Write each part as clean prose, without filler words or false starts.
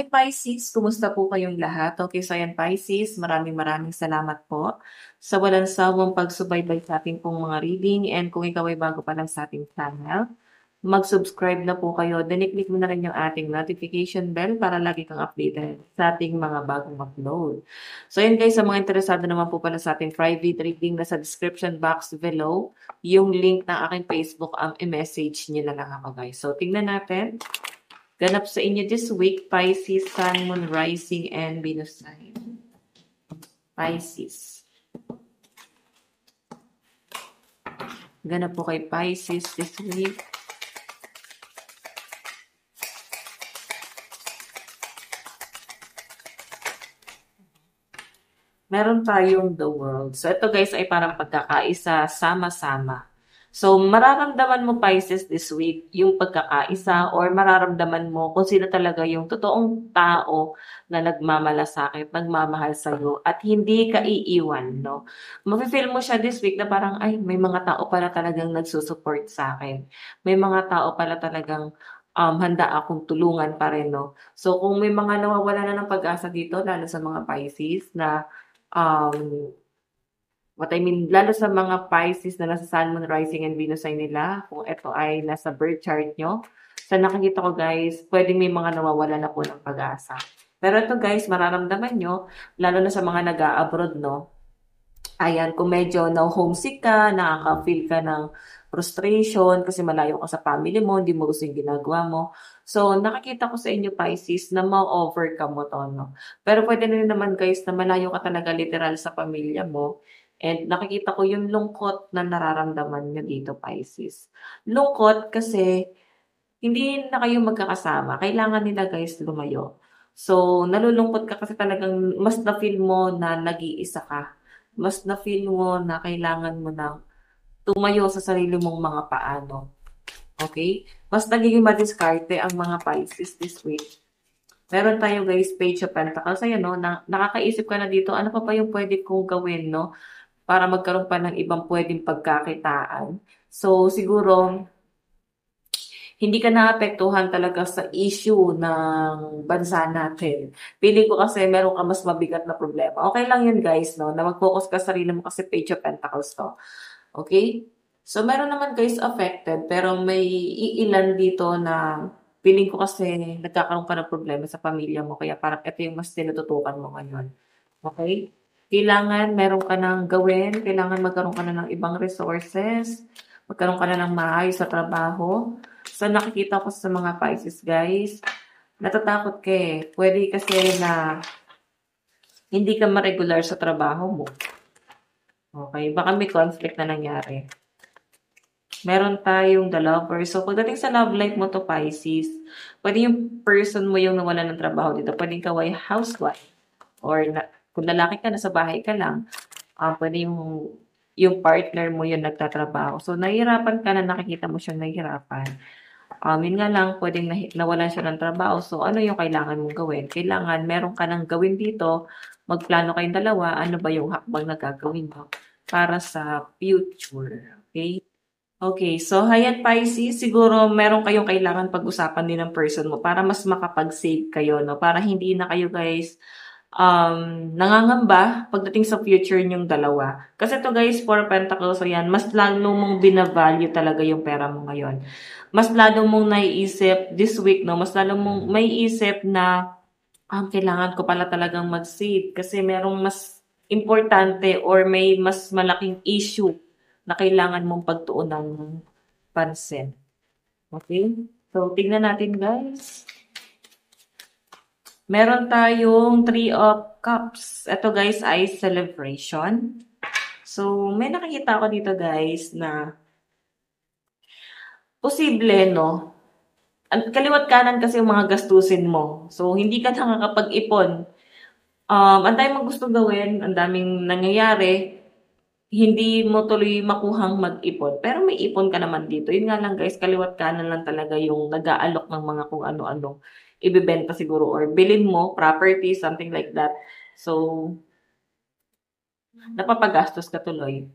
Hi Pisces, kumusta po kayong lahat? Okay, so ayan Pisces, maraming salamat po sa walang sawang pagsubaybay sa ating pong mga reading, and kung ikaw ay bago pa lang sa ating channel, mag-subscribe na po kayo, then i-click mo na rin yung ating notification bell para lagi kang updated sa ating mga bagong upload. So ayan guys, sa mga interesado naman po pala sa ating private reading, na sa description box below, yung link ng aking Facebook, ang i-message nyo na lang ako guys. So tingnan natin. Ganap sa inyo this week, Pisces, Sun, Moon, Rising, and Venus sign. Pisces. Ganap po kay Pisces this week. Meron tayong the world. So ito guys ay parang pagkakaisa, sama-sama. So, mararamdaman mo Pisces this week yung pagkakaisa, or mararamdaman mo kung sino talaga yung totoong tao na nagmamalasakit, nagmamahal sa'yo, at hindi ka iiwan, no? Mafe-feel mo siya this week na parang, ay, may mga tao pala talagang nagsusupport sa akin. May mga tao pala talagang handa akong tulungan pa rin, no? So, kung may mga nawawala na ng pag-asa dito, lalo sa mga Pisces na um, what I mean, lalo sa mga Pisces na nasa Sun, Moon, Rising, and Venus sign nila, kung ito ay nasa birth chart nyo, sa nakikita ko guys, pwedeng may mga nawawala na po ng pag-asa. Pero ito guys, mararamdaman nyo, lalo na sa mga nag-a-abroad, no? Ayan, kung medyo na-homesick ka, nakaka-feel ka ng frustration kasi malayo ka sa family mo, hindi mo gusto yung ginagawa mo. So, nakikita ko sa inyo, Pisces, na ma-overcome mo to, no? Pero pwede na rin naman, guys, na malayo ka talaga literal sa pamilya mo. And nakikita ko yung lungkot na nararamdaman nyo dito, Pisces. Lungkot kasi hindi na kayo magkakasama. Kailangan nila, guys, lumayo. So, nalulungkot ka kasi talagang mas na-feel mo na nag-iisa ka. Mas na-feel mo na kailangan mo ng tumayo sa sarili mong mga paano. Okay? Mas nagiging madiskarte ang mga Pisces this week. Meron tayo guys, Page of Pentacles. Ayan, no? Nakakaisip ka na dito, ano pa yung pwede kong gawin, no? Para magkaroon pa ng ibang pwedeng pagkakitaan. So, siguro, hindi ka naapektuhan talaga sa issue ng bansa natin. Pili ko kasi meron ka mas mabigat na problema. Okay lang yun guys, no? Na mag-focus ka sa sarili mo kasi Page of Pentacles to. Okay? So, meron naman guys affected, pero may iilan dito na feeling ko kasi nagkakaroon ka ng problema sa pamilya mo, kaya parang ito yung mas tinututukan mo ngayon. Okay? Kailangan meron ka ng gawin, kailangan magkaroon ka na ng ibang resources, magkaroon ka na ng maayos sa trabaho. So, nakikita ko sa mga Pisces guys, natatakot ka eh. Pwede kasi na hindi ka ma-regular sa trabaho mo. Okay? Baka may conflict na nangyari. Meron tayong the lover. So, pagdating sa love life mo to, Pisces, pwede yung person mo yung nawalan ng trabaho dito. Pwede ikaw ay housewife. Or kung lalaki ka, nasa bahay ka lang. Pwede yung partner mo yung nagtatrabaho. So, nahihirapan ka na nakikita mo siyang nahihirapan. Yun nga lang, pwedeng nawalan siya ng trabaho. So, ano yung kailangan mong gawin? Kailangan meron ka ng gawin dito. Magplano kayong dalawa. Ano ba yung hakbang na gagawin mo para sa future? Okay? Okay, so ayan Pisces, siguro meron kayong kailangan pag-usapan din ng person mo para mas makapag-save kayo, no? Para hindi na kayo guys nangangamba pagdating sa future niyong dalawa. Kasi to guys, Four of Pentacles, so yan, mas lalo mong binavalue talaga yung pera mo ngayon. Mas lalo mong naiisip this week, no? Mas lalo mong may isip na kailangan ko pala talagang mag-save kasi merong mas importante or may mas malaking issue na kailangan mong pagtuunan ng pansin. Okay? So, tingnan natin guys. Meron tayong Three of Cups. Ito guys ay celebration. So, may nakikita ako dito guys na posible, no? Kaliwat kanan kasi yung mga gastusin mo. So, hindi ka nakakapag-ipon. Ang dami mong gusto gawin, ang daming nangyayari, hindi mo tuloy makuhang mag-ipon. Pero may ipon ka naman dito. Yun nga lang guys, kaliwat kanan lang talaga yung nag-aalok ng mga kung ano-ano ibebenta siguro or bilhin mo, property, something like that. So, napapagastos ka tuloy.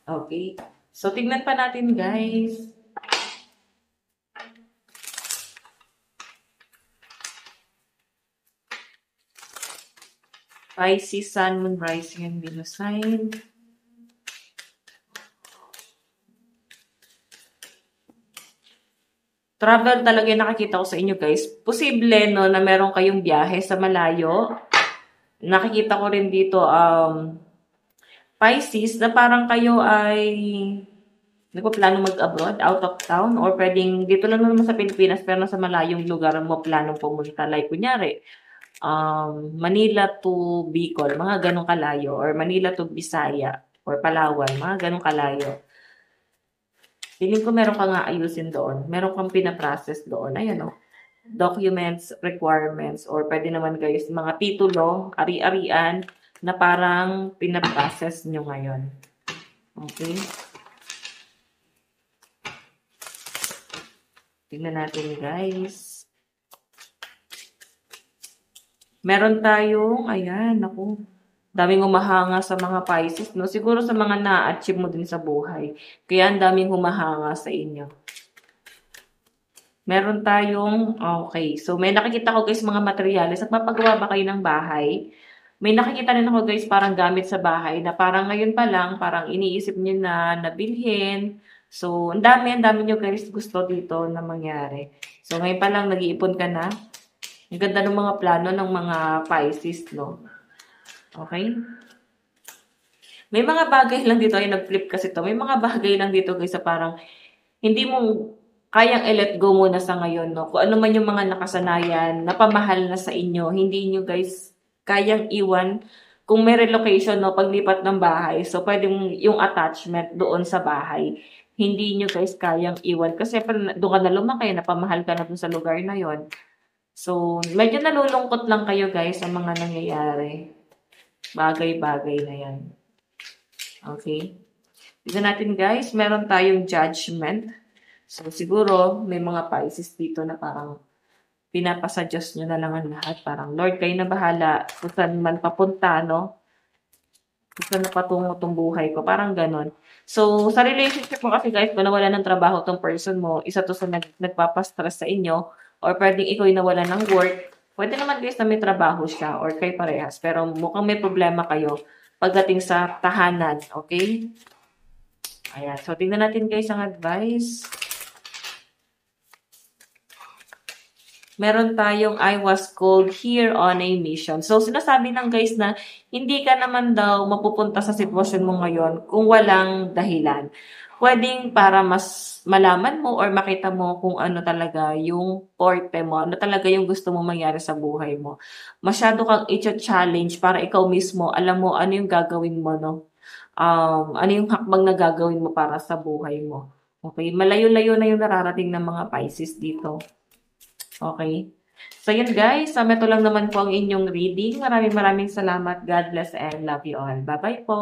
Okay. So, tignan pa natin guys. Pisces, Sun, Moon, Rising, and Venus sign. Travel talaga yung nakikita ko sa inyo, guys. Posible, no, na meron kayong biyahe sa malayo. Nakikita ko rin dito, Pisces, na parang kayo ay nagpa-plano mag-abroad, out of town, or pwedeng dito lang naman sa Pilipinas, pero nasa malayong lugar mo planong pumunta. Like, kunyari, Manila to Bicol, mga ganong kalayo, or Manila to Bisaya, or Palawan, mga ganong kalayo. Feeling ko meron ka nga ayusin doon. Meron kang pinaprocess doon. Ayan o. Documents, requirements, or pwede naman guys, mga titulo, ari-arian, na parang pinaprocess nyo ngayon. Okay? Tingnan natin guys. Meron tayong, ayan, ako. Daming humahanga sa mga Pisces, no? Siguro sa mga na-achieve mo din sa buhay. Kaya ang daming humahanga sa inyo. Meron tayong, okay. So, may nakikita ko guys mga materyales. Nagpapagawa ba kayo ng bahay? May nakikita rin ako guys parang gamit sa bahay na parang ngayon pa lang, parang iniisip niyo na nabilhin. So, ang dami nyo guys gusto dito na mangyari. So, ngayon pa lang nag-iipon ka na. Ang ganda ng mga plano ng mga Pisces, no? Okay? May mga bagay lang dito, ay nag-flip kasi to. May mga bagay lang dito guys sa parang hindi mo kayang i-let go muna sa ngayon, no? Kung ano man yung mga nakasanayan, napamahal na sa inyo, hindi nyo guys kayang iwan. Kung may relocation, no, paglipat ng bahay, so pwedeng yung attachment doon sa bahay, hindi nyo guys kayang iwan. Kasi doon ka na lumaki, napamahal ka na doon sa lugar na yon. So, medyo nalulungkot lang kayo guys sa mga nangyayari. Bagay-bagay na yan. Okay? Tignan natin guys, meron tayong judgment. So, siguro, may mga Pisces dito na parang pinapasuggest nyo na lang ang lahat. Parang, Lord, kayo na bahala kung saan man papunta, no? Kung saan na patungo itong buhay ko. Parang ganon. So, sa relationship mo kasi guys, kung nawala ng trabaho tong person mo, isa to sa nagpapastress sa inyo, or pwedeng ikaw yung nawala ng work, pwede naman guys na may trabaho siya, or kay parehas. Pero mukhang may problema kayo pagdating sa tahanan, okay? Ayan. So, tingnan natin guys ang advice. Meron tayong I was called here on a mission. So, sinasabi ng guys na hindi ka naman daw mapupunta sa sitwasyon mo ngayon kung walang dahilan. Pwedeng para mas malaman mo or makita mo kung ano talaga yung forte mo, ano talaga yung gusto mo mangyari sa buhay mo. Masyado kang i-challenge para ikaw mismo, alam mo ano yung gagawin mo, no? Ano yung hakbang na gagawin mo para sa buhay mo. Okay? Malayo-layo na yung nararating ng mga Pisces dito. Okay? So, yun guys. Ito lang naman po ang inyong reading. Maraming salamat. God bless and love you all. Bye-bye po.